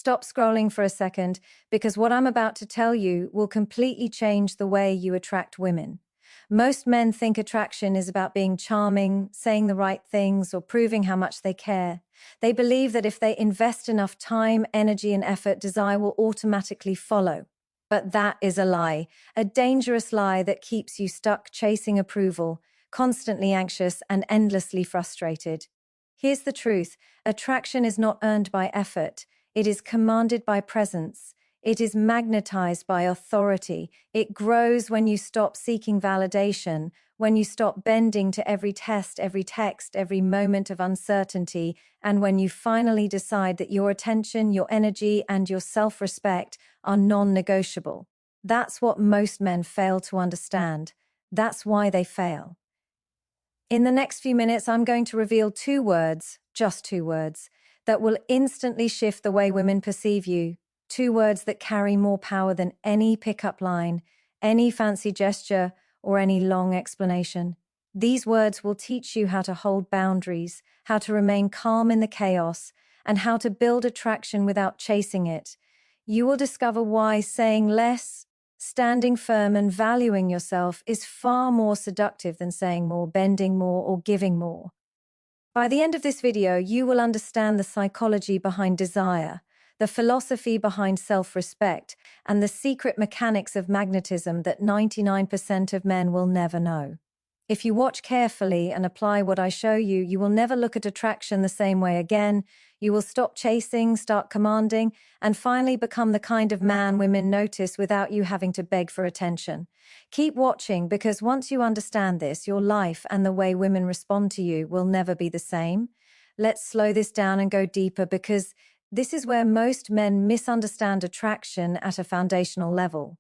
Stop scrolling for a second, because what I'm about to tell you will completely change the way you attract women. Most men think attraction is about being charming, saying the right things, or proving how much they care. They believe that if they invest enough time, energy, and effort, desire will automatically follow. But that is a lie, a dangerous lie that keeps you stuck chasing approval, constantly anxious, and endlessly frustrated. Here's the truth: attraction is not earned by effort, it is commanded by presence. It is magnetized by authority. It grows when you stop seeking validation, when you stop bending to every test, every text, every moment of uncertainty, and when you finally decide that your attention, your energy, and your self-respect are non-negotiable. That's what most men fail to understand. That's why they fail. In the next few minutes, I'm going to reveal 2 words, just 2 words, that will instantly shift the way women perceive you. 2 words that carry more power than any pickup line, any fancy gesture, or any long explanation. These words will teach you how to hold boundaries, how to remain calm in the chaos, and how to build attraction without chasing it. You will discover why saying less, standing firm, and valuing yourself is far more seductive than saying more, bending more, or giving more. By the end of this video, you will understand the psychology behind desire, the philosophy behind self-respect, and the secret mechanics of magnetism that 99% of men will never know. If you watch carefully and apply what I show you, you will never look at attraction the same way again. You will stop chasing, start commanding, and finally become the kind of man women notice without you having to beg for attention. Keep watching, because once you understand this, your life and the way women respond to you will never be the same. Let's slow this down and go deeper, because this is where most men misunderstand attraction at a foundational level.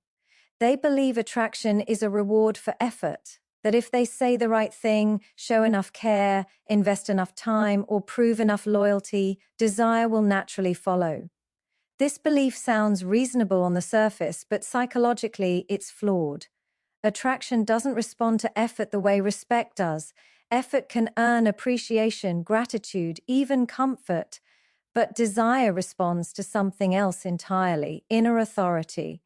They believe attraction is a reward for effort, that if they say the right thing, show enough care, invest enough time, or prove enough loyalty, desire will naturally follow. This belief sounds reasonable on the surface, but psychologically it's flawed. Attraction doesn't respond to effort the way respect does. Effort can earn appreciation, gratitude, even comfort. But desire responds to something else entirely: inner authority.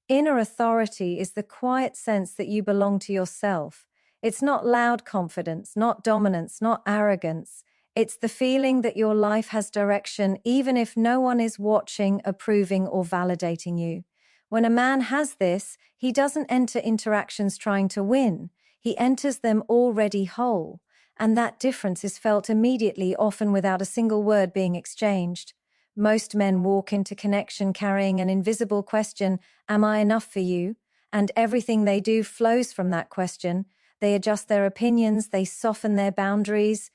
Inner authority is the quiet sense that you belong to yourself. It's not loud confidence, not dominance, not arrogance. It's the feeling that your life has direction, even if no one is watching, approving, or validating you. When a man has this, he doesn't enter interactions trying to win. He enters them already whole. And that difference is felt immediately, often without a single word being exchanged. Most men walk into connection carrying an invisible question: am I enough for you? And everything they do flows from that question. They adjust their opinions, they soften their boundaries,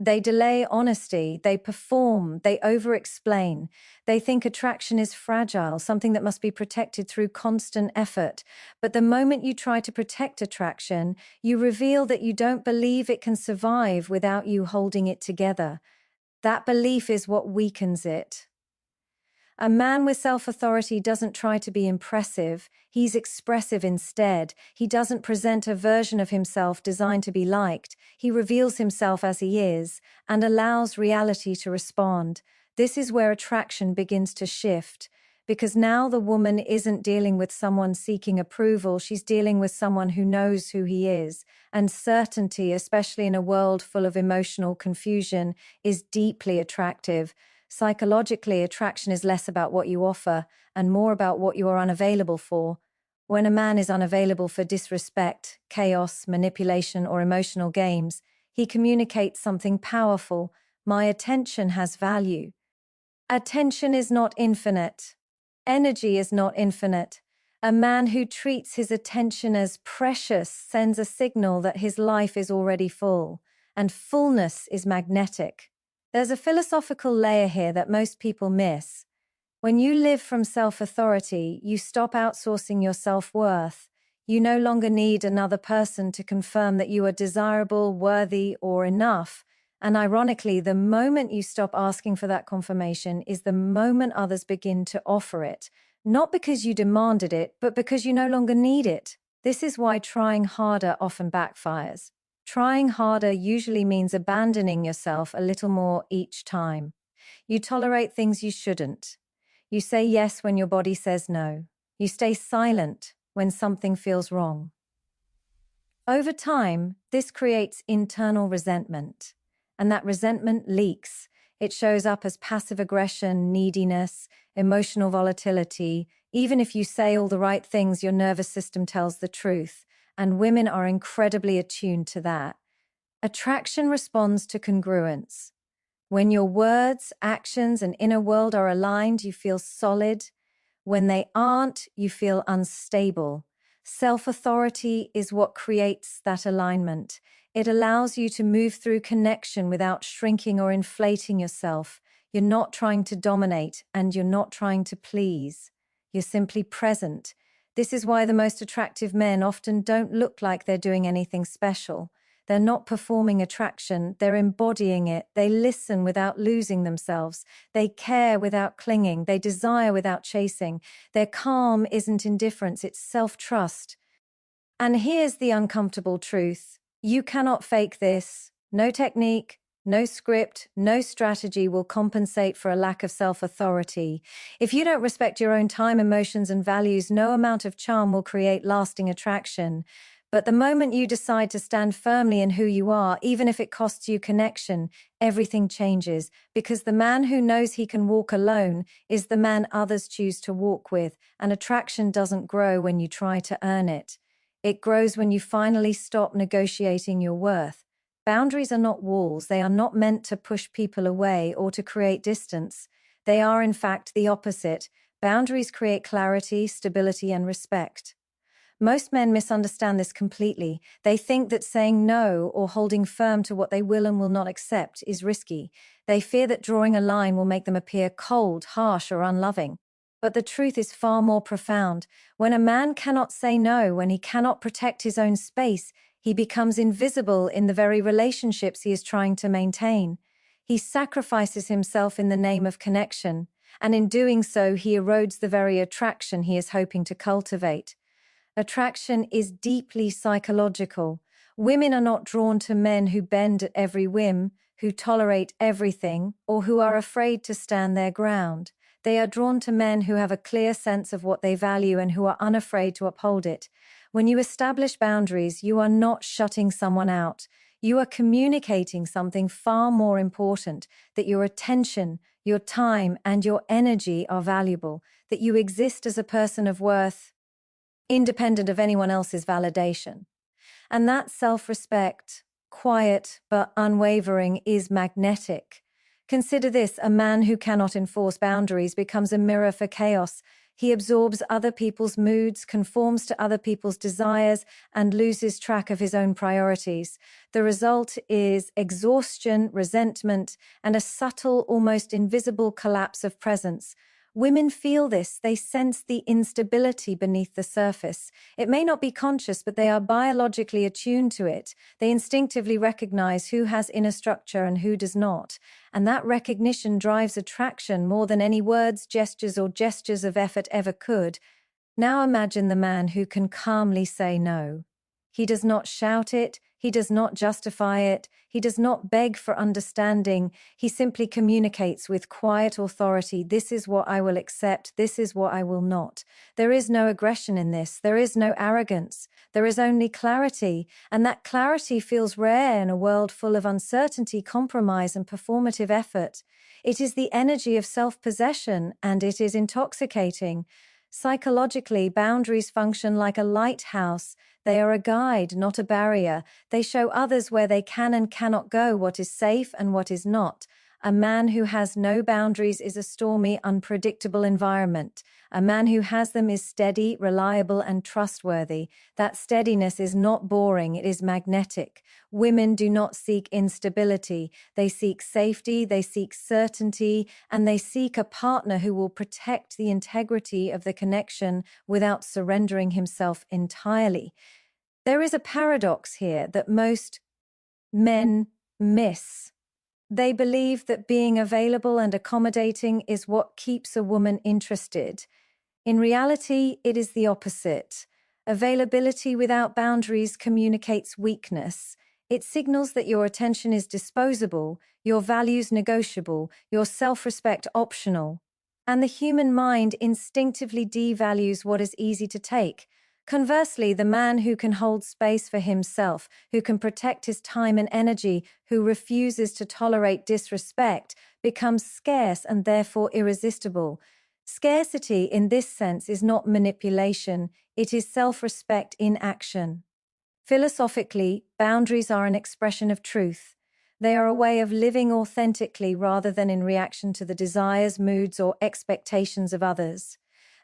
they delay honesty, they perform, they over-explain. They think attraction is fragile, something that must be protected through constant effort. But the moment you try to protect attraction, you reveal that you don't believe it can survive without you holding it together. That belief is what weakens it. A man with self-authority doesn't try to be impressive, he's expressive instead. He doesn't present a version of himself designed to be liked. He reveals himself as he is and allows reality to respond. This is where attraction begins to shift, because now the woman isn't dealing with someone seeking approval, she's dealing with someone who knows who he is. And certainty, especially in a world full of emotional confusion, is deeply attractive. Psychologically, attraction is less about what you offer and more about what you are unavailable for. When a man is unavailable for disrespect, chaos, manipulation, or emotional games, he communicates something powerful: my attention has value. Attention is not infinite. Energy is not infinite. A man who treats his attention as precious sends a signal that his life is already full, and fullness is magnetic. There's a philosophical layer here that most people miss. When you live from self-authority, you stop outsourcing your self-worth. You no longer need another person to confirm that you are desirable, worthy, or enough. And ironically, the moment you stop asking for that confirmation is the moment others begin to offer it. Not because you demanded it, but because you no longer need it. This is why trying harder often backfires. Trying harder usually means abandoning yourself a little more each time. You tolerate things you shouldn't. You say yes when your body says no. You stay silent when something feels wrong. Over time, this creates internal resentment, and that resentment leaks. It shows up as passive aggression, neediness, emotional volatility. Even if you say all the right things, your nervous system tells the truth, and women are incredibly attuned to that. Attraction responds to congruence. When your words, actions, and inner world are aligned, you feel solid. When they aren't, you feel unstable. Self-authority is what creates that alignment. It allows you to move through connection without shrinking or inflating yourself. You're not trying to dominate, and you're not trying to please. You're simply present. This is why the most attractive men often don't look like they're doing anything special. They're not performing attraction, they're embodying it. They listen without losing themselves. They care without clinging. They desire without chasing. Their calm isn't indifference, it's self-trust. And here's the uncomfortable truth. You cannot fake this. No technique, no script, no strategy will compensate for a lack of self-authority. If you don't respect your own time, emotions, and values, no amount of charm will create lasting attraction. But the moment you decide to stand firmly in who you are, even if it costs you connection, everything changes, because the man who knows he can walk alone is the man others choose to walk with, and attraction doesn't grow when you try to earn it. It grows when you finally stop negotiating your worth. Boundaries are not walls. They are not meant to push people away or to create distance. They are, in fact, the opposite. Boundaries create clarity, stability, and respect. Most men misunderstand this completely. They think that saying no or holding firm to what they will and will not accept is risky. They fear that drawing a line will make them appear cold, harsh, or unloving. But the truth is far more profound. When a man cannot say no, when he cannot protect his own space, he becomes invisible in the very relationships he is trying to maintain. He sacrifices himself in the name of connection, and in doing so, he erodes the very attraction he is hoping to cultivate. Attraction is deeply psychological. Women are not drawn to men who bend at every whim, who tolerate everything, or who are afraid to stand their ground. They are drawn to men who have a clear sense of what they value and who are unafraid to uphold it. When you establish boundaries, you are not shutting someone out. You are communicating something far more important, that your attention, your time, and your energy are valuable, that you exist as a person of worth, independent of anyone else's validation. And that self-respect, quiet but unwavering, is magnetic. Consider this: a man who cannot enforce boundaries becomes a mirror for chaos. He absorbs other people's moods, conforms to other people's desires, and loses track of his own priorities. The result is exhaustion, resentment, and a subtle, almost invisible collapse of presence. Women feel this. They sense the instability beneath the surface. It may not be conscious, but they are biologically attuned to it. They instinctively recognize who has inner structure and who does not. And that recognition drives attraction more than any words, gestures, or gestures of effort ever could. Now imagine the man who can calmly say no. He does not shout it. He does not justify it. He does not beg for understanding. He simply communicates with quiet authority. This is what I will accept. This is what I will not. There is no aggression in this. There is no arrogance. There is only clarity. And that clarity feels rare in a world full of uncertainty, compromise, and performative effort. It is the energy of self-possession, and it is intoxicating. Psychologically, boundaries function like a lighthouse. They are a guide, not a barrier. They show others where they can and cannot go, what is safe and what is not. A man who has no boundaries is a stormy, unpredictable environment. A man who has them is steady, reliable, and trustworthy. That steadiness is not boring, it is magnetic. Women do not seek instability. They seek safety, they seek certainty, and they seek a partner who will protect the integrity of the connection without surrendering himself entirely. There is a paradox here that most men miss. They believe that being available and accommodating is what keeps a woman interested. In reality, it is the opposite. Availability without boundaries communicates weakness. It signals that your attention is disposable, your values negotiable, your self-respect optional. and the human mind instinctively devalues what is easy to take. Conversely, the man who can hold space for himself, who can protect his time and energy, who refuses to tolerate disrespect, becomes scarce and therefore irresistible. Scarcity in this sense is not manipulation, it is self-respect in action. Philosophically, boundaries are an expression of truth. They are a way of living authentically rather than in reaction to the desires, moods, or expectations of others.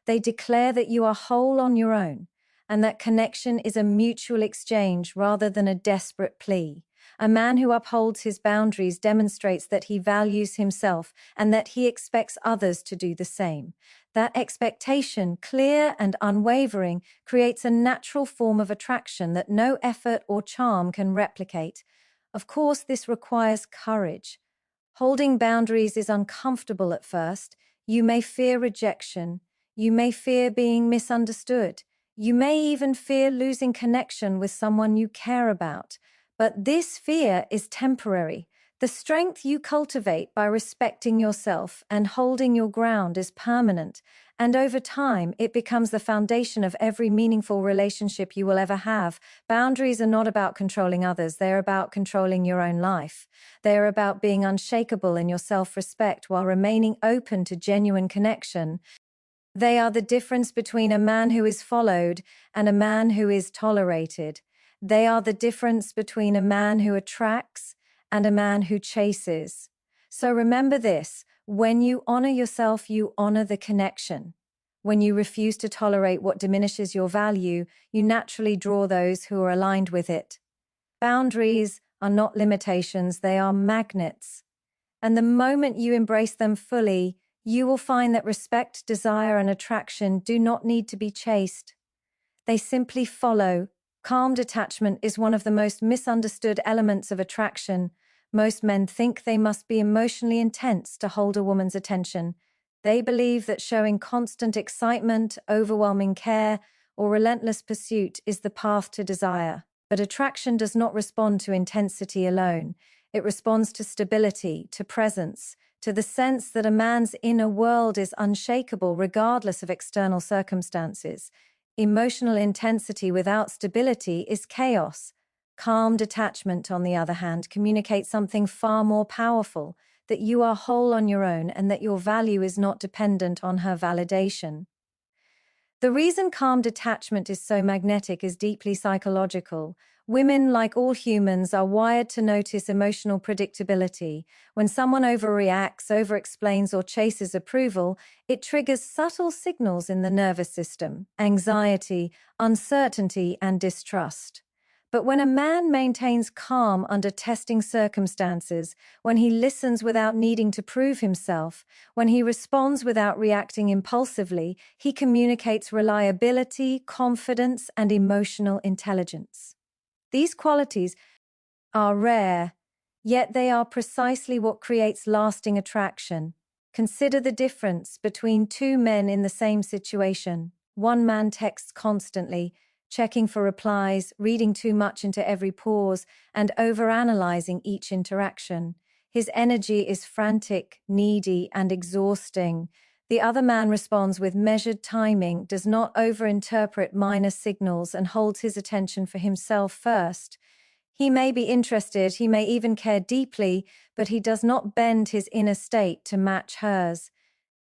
They declare that you are whole on your own, and that connection is a mutual exchange rather than a desperate plea. A man who upholds his boundaries demonstrates that he values himself and that he expects others to do the same. That expectation, clear and unwavering, creates a natural form of attraction that no effort or charm can replicate. Of course, this requires courage. Holding boundaries is uncomfortable at first. You may fear rejection. You may fear being misunderstood. You may even fear losing connection with someone you care about. But this fear is temporary. The strength you cultivate by respecting yourself and holding your ground is permanent, and over time it becomes the foundation of every meaningful relationship you will ever have. Boundaries are not about controlling others, they are about controlling your own life. They are about being unshakable in your self-respect while remaining open to genuine connection. They are the difference between a man who is followed and a man who is tolerated. They are the difference between a man who attracts and a man who chases. So remember this: when you honor yourself, you honor the connection. When you refuse to tolerate what diminishes your value, you naturally draw those who are aligned with it. Boundaries are not limitations, they are magnets. And the moment you embrace them fully, you will find that respect, desire, and attraction do not need to be chased. They simply follow. Calm detachment is one of the most misunderstood elements of attraction. Most men think they must be emotionally intense to hold a woman's attention. They believe that showing constant excitement, overwhelming care, or relentless pursuit is the path to desire. But attraction does not respond to intensity alone. It responds to stability, to presence, to the sense that a man's inner world is unshakable regardless of external circumstances. Emotional intensity without stability is chaos. Calm detachment, on the other hand, communicates something far more powerful: that you are whole on your own and that your value is not dependent on her validation. The reason calm detachment is so magnetic is deeply psychological. Women, like all humans, are wired to notice emotional predictability. When someone overreacts, overexplains, or chases approval, it triggers subtle signals in the nervous system: anxiety, uncertainty, and distrust. But when a man maintains calm under testing circumstances, when he listens without needing to prove himself, when he responds without reacting impulsively, he communicates reliability, confidence, and emotional intelligence. These qualities are rare, yet they are precisely what creates lasting attraction. Consider the difference between two men in the same situation. One man texts constantly, checking for replies, reading too much into every pause, and overanalyzing each interaction. His energy is frantic, needy, and exhausting. The other man responds with measured timing, does not overinterpret minor signals, and holds his attention for himself first. He may be interested, he may even care deeply, but he does not bend his inner state to match hers.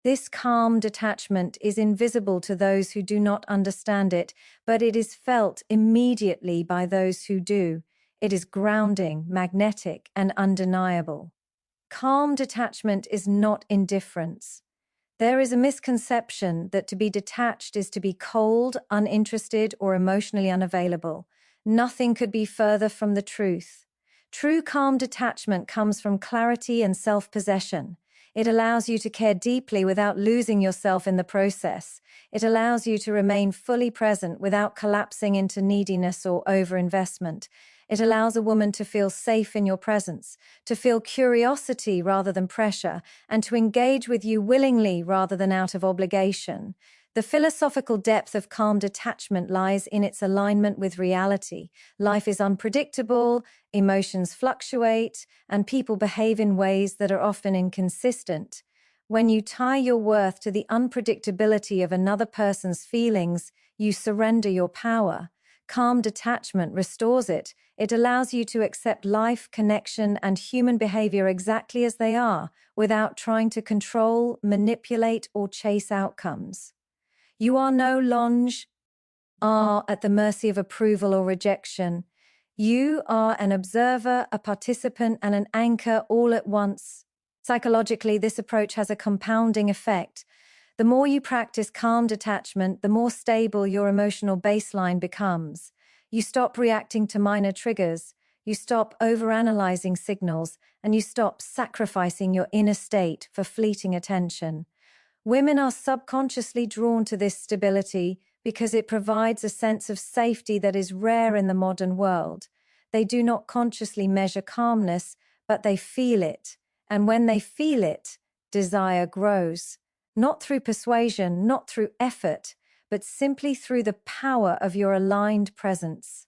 This calm detachment is invisible to those who do not understand it, but it is felt immediately by those who do. It is grounding, magnetic, and undeniable. Calm detachment is not indifference. There is a misconception that to be detached is to be cold, uninterested, or emotionally unavailable. Nothing could be further from the truth. True calm detachment comes from clarity and self-possession. It allows you to care deeply without losing yourself in the process. It allows you to remain fully present without collapsing into neediness or overinvestment. It allows a woman to feel safe in your presence, to feel curiosity rather than pressure, and to engage with you willingly rather than out of obligation. The philosophical depth of calm detachment lies in its alignment with reality. Life is unpredictable, emotions fluctuate, and people behave in ways that are often inconsistent. When you tie your worth to the unpredictability of another person's feelings, you surrender your power. Calm detachment restores it. It allows you to accept life, connection, and human behavior exactly as they are, without trying to control, manipulate, or chase outcomes. You are no longer at the mercy of approval or rejection. You are an observer, a participant, and an anchor all at once. Psychologically, this approach has a compounding effect. The more you practice calm detachment, the more stable your emotional baseline becomes. You stop reacting to minor triggers, you stop overanalyzing signals, and you stop sacrificing your inner state for fleeting attention. Women are subconsciously drawn to this stability because it provides a sense of safety that is rare in the modern world. They do not consciously measure calmness, but they feel it. And when they feel it, desire grows. Not through persuasion, not through effort, but simply through the power of your aligned presence.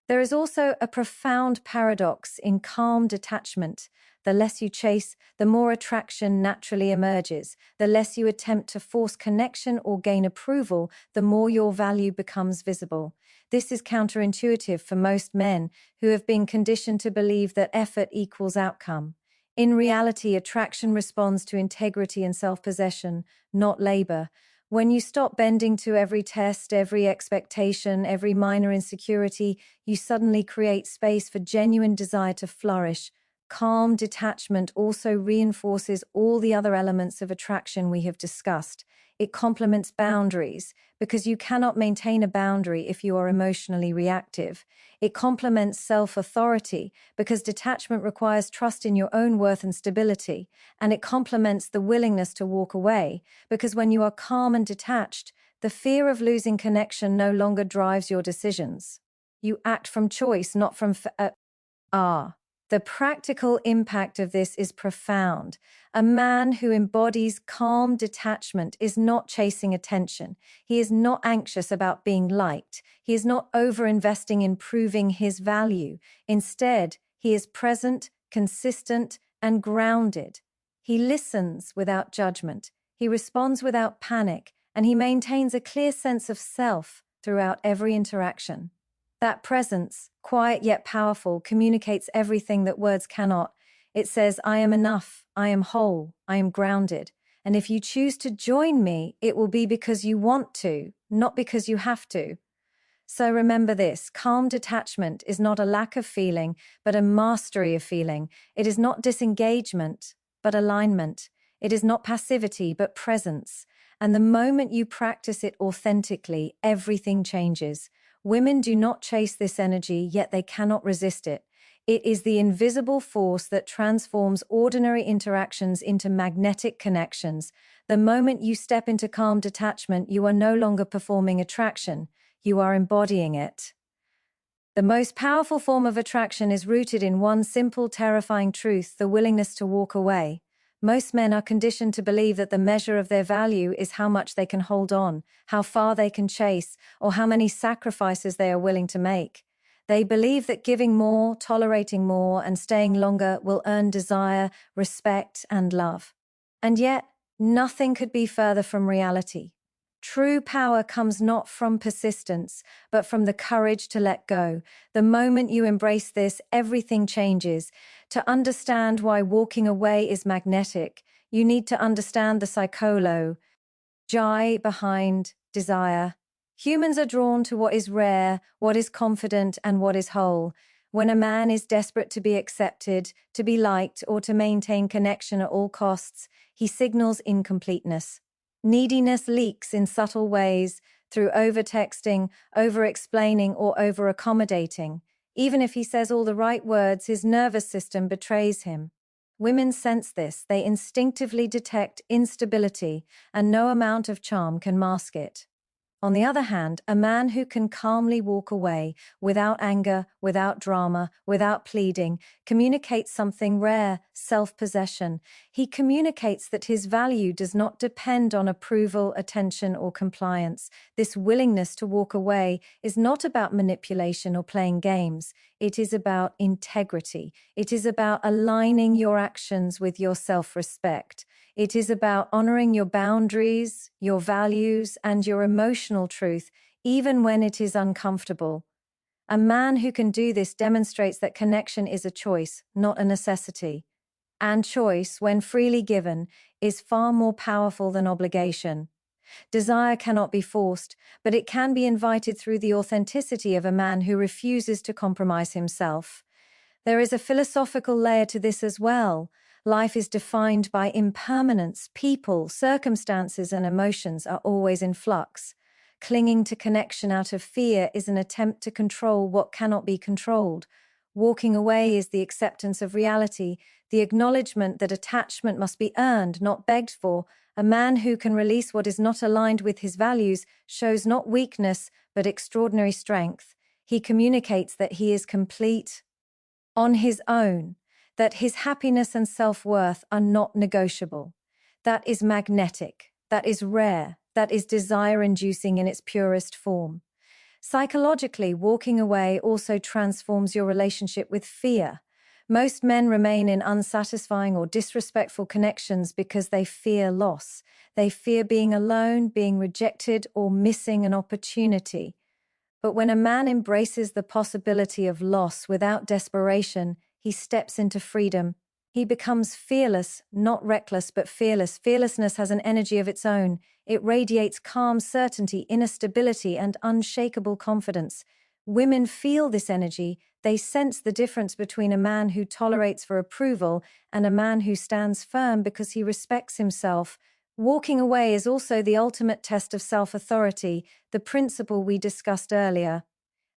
There is also a profound paradox in calm detachment. The less you chase, the more attraction naturally emerges. The less you attempt to force connection or gain approval, the more your value becomes visible. This is counterintuitive for most men who have been conditioned to believe that effort equals outcome. In reality, attraction responds to integrity and self-possession, not labor. When you stop bending to every test, every expectation, every minor insecurity, you suddenly create space for genuine desire to flourish. Calm detachment also reinforces all the other elements of attraction we have discussed. It complements boundaries, because you cannot maintain a boundary if you are emotionally reactive. It complements self-authority, because detachment requires trust in your own worth and stability. And it complements the willingness to walk away, because when you are calm and detached, the fear of losing connection no longer drives your decisions. You act from choice, not from The practical impact of this is profound. A man who embodies calm detachment is not chasing attention. He is not anxious about being liked. He is not over-investing in proving his value. Instead, he is present, consistent, and grounded. He listens without judgment. He responds without panic, and he maintains a clear sense of self throughout every interaction. That presence, quiet yet powerful, communicates everything that words cannot. It says, I am enough, I am whole, I am grounded. And if you choose to join me, it will be because you want to, not because you have to. So remember this, calm detachment is not a lack of feeling, but a mastery of feeling. It is not disengagement, but alignment. It is not passivity, but presence. And the moment you practice it authentically, everything changes. Women do not chase this energy, yet they cannot resist it. It is the invisible force that transforms ordinary interactions into magnetic connections. The moment you step into calm detachment, you are no longer performing attraction. You are embodying it. The most powerful form of attraction is rooted in one simple, terrifying truth: the willingness to walk away. Most men are conditioned to believe that the measure of their value is how much they can hold on, how far they can chase, or how many sacrifices they are willing to make. They believe that giving more, tolerating more, and staying longer will earn desire, respect, and love. And yet, nothing could be further from reality. True power comes not from persistence, but from the courage to let go. The moment you embrace this, everything changes. To understand why walking away is magnetic, you need to understand the psychology behind desire. Humans are drawn to what is rare, what is confident, and what is whole. When a man is desperate to be accepted, to be liked, or to maintain connection at all costs, he signals incompleteness. Neediness leaks in subtle ways, through over-texting, over-explaining, or over-accommodating. Even if he says all the right words, his nervous system betrays him. Women sense this. They instinctively detect instability, and no amount of charm can mask it. On the other hand, a man who can calmly walk away, without anger, without drama, without pleading, communicates something rare: self-possession. He communicates that his value does not depend on approval, attention, or compliance. This willingness to walk away is not about manipulation or playing games. It is about integrity. It is about aligning your actions with your self-respect. It is about honoring your boundaries, your values, and your emotional truth, even when it is uncomfortable. A man who can do this demonstrates that connection is a choice, not a necessity. And choice, when freely given, is far more powerful than obligation. Desire cannot be forced, but it can be invited through the authenticity of a man who refuses to compromise himself. There is a philosophical layer to this as well. Life is defined by impermanence. People, circumstances, and emotions are always in flux. Clinging to connection out of fear is an attempt to control what cannot be controlled. Walking away is the acceptance of reality, the acknowledgement that attachment must be earned, not begged for. A man who can release what is not aligned with his values shows not weakness, but extraordinary strength. He communicates that he is complete on his own, that his happiness and self-worth are not negotiable. That is magnetic, that is rare, that is desire-inducing in its purest form. Psychologically, walking away also transforms your relationship with fear. Most men remain in unsatisfying or disrespectful connections because they fear loss. They fear being alone, being rejected, or missing an opportunity. But when a man embraces the possibility of loss without desperation, he steps into freedom. He becomes fearless, not reckless, but fearless. Fearlessness has an energy of its own. It radiates calm certainty, inner stability, and unshakable confidence. Women feel this energy. They sense the difference between a man who tolerates for approval and a man who stands firm because he respects himself. Walking away is also the ultimate test of self-authority, the principle we discussed earlier.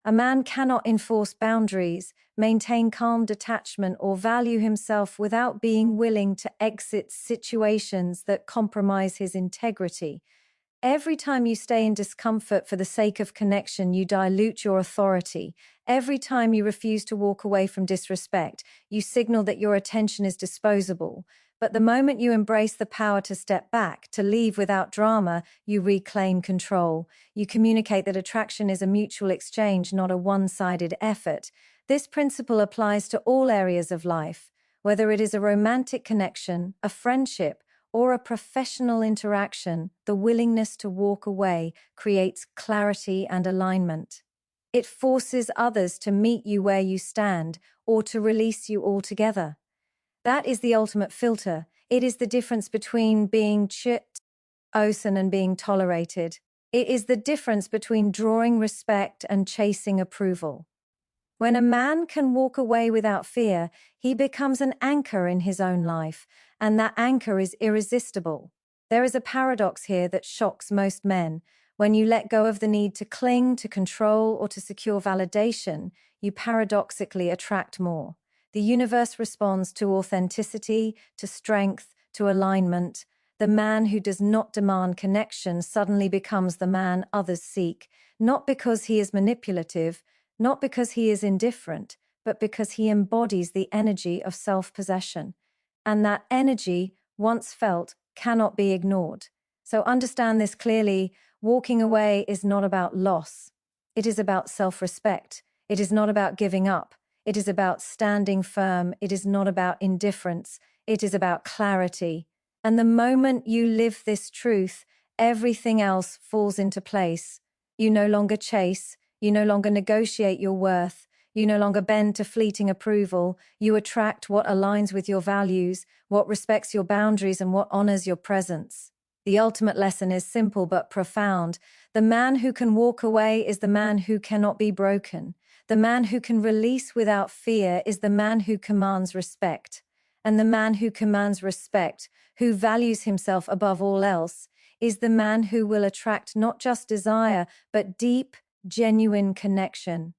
A man cannot enforce boundaries, maintain calm detachment, or value himself without being willing to exit situations that compromise his integrity. Every time you stay in discomfort for the sake of connection, you dilute your authority. Every time you refuse to walk away from disrespect, you signal that your attention is disposable. But the moment you embrace the power to step back, to leave without drama, you reclaim control. You communicate that attraction is a mutual exchange, not a one-sided effort. This principle applies to all areas of life, whether it is a romantic connection, a friendship, or a professional interaction. The willingness to walk away creates clarity and alignment. It forces others to meet you where you stand or to release you altogether. That is the ultimate filter. It is the difference between being chosen and being tolerated. It is the difference between drawing respect and chasing approval. When a man can walk away without fear, he becomes an anchor in his own life, and that anchor is irresistible. There is a paradox here that shocks most men. When you let go of the need to cling, to control, or to secure validation, you paradoxically attract more. The universe responds to authenticity, to strength, to alignment. The man who does not demand connection suddenly becomes the man others seek, not because he is manipulative, not because he is indifferent, but because he embodies the energy of self-possession. And that energy, once felt, cannot be ignored. So understand this clearly. Walking away is not about loss. It is about self-respect. It is not about giving up. It is about standing firm. It is not about indifference. It is about clarity. And the moment you live this truth, everything else falls into place. You no longer chase. You no longer negotiate your worth. You no longer bend to fleeting approval. You attract what aligns with your values, what respects your boundaries, and what honors your presence. The ultimate lesson is simple but profound. The man who can walk away is the man who cannot be broken. The man who can release without fear is the man who commands respect. And the man who commands respect, who values himself above all else, is the man who will attract not just desire, but deep, genuine connection.